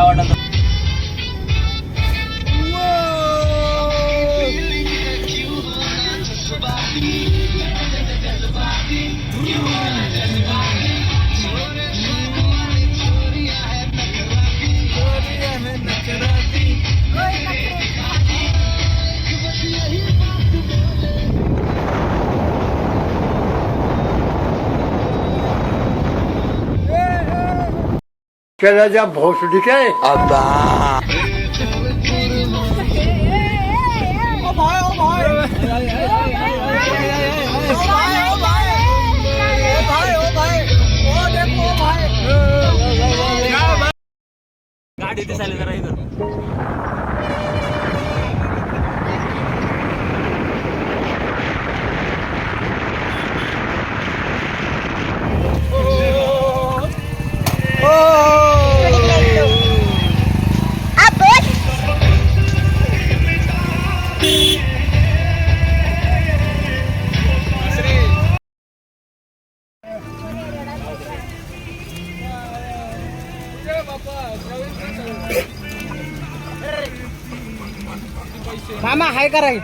वाटत. केला जा भोसडी काय अब्बा गाडी दिसायला जरा इथं. मामा हाय कराय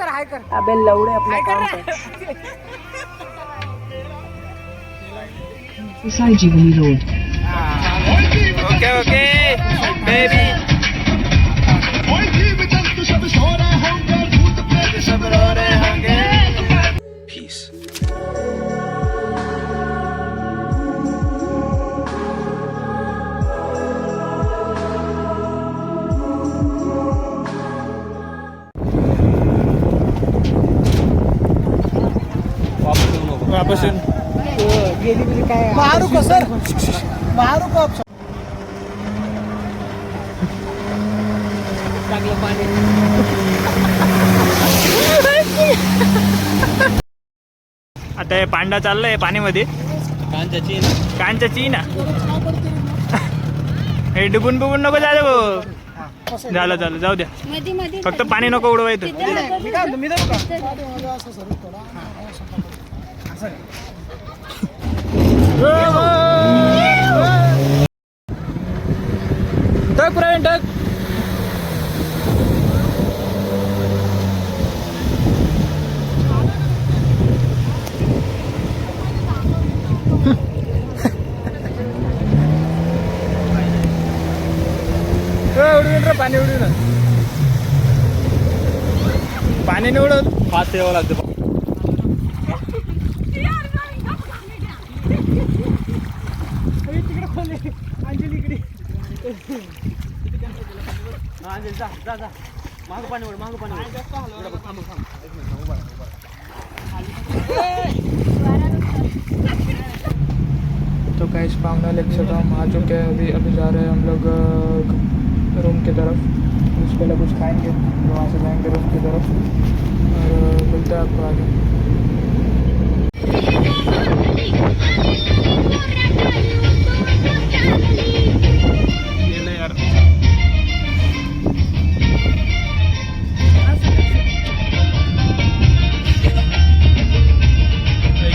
हाय कर अबे लवडे अपना काम कर. Saijivani Road. Okay okay baby सब रो रहे होंगे. Peace. वापस गेली बिली काय मारू का सर मारू का चांगलं पाणी. आता हे पांडा चाललंय पाणीमध्ये. कांच्या चीन हे डुबून बुबून नको झालं भाऊ. झालं झालं जाऊ द्या फक्त पाणी नको उडवायचं. मी देऊ का टक प्रवीण टक. उडून रे पाणी उडून पाणी नाही उडत. फास्ट यावं लागतं. तिकडे खोले अंजली इकडे जा जा जा मागं पाणी उड मागं पाणी उड. तो गाइस पावना लेक्चर हम आ चुके हैं. अभी जा रहे हैं हम लोग रूम की तरफ. उसके पहले कुछ खाएंगे तो वहाँ से जाएंगे रूम की तरफ और मिलते हैं आपको आगे.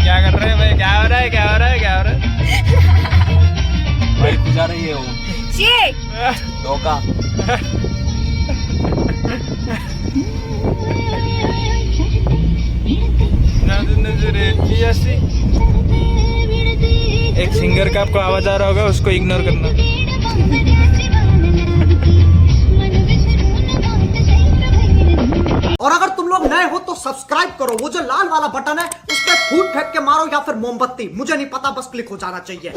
क्या कर रहे हैं भाई? क्या हो रहा है क्या हो रहा है क्या हो रहा है? भाई गुजार रही है वो धोखा. एक सिंगर का आपको आवाज आ रहा होगा उसको इग्नोर करना. और अगर तुम लोग नए हो तो सब्सक्राइब करो. वो जो लाल वाला बटन है उस पर फूट फेंक के मारो या फिर मोमबत्ती, मुझे नहीं पता, बस क्लिक हो जाना चाहिए.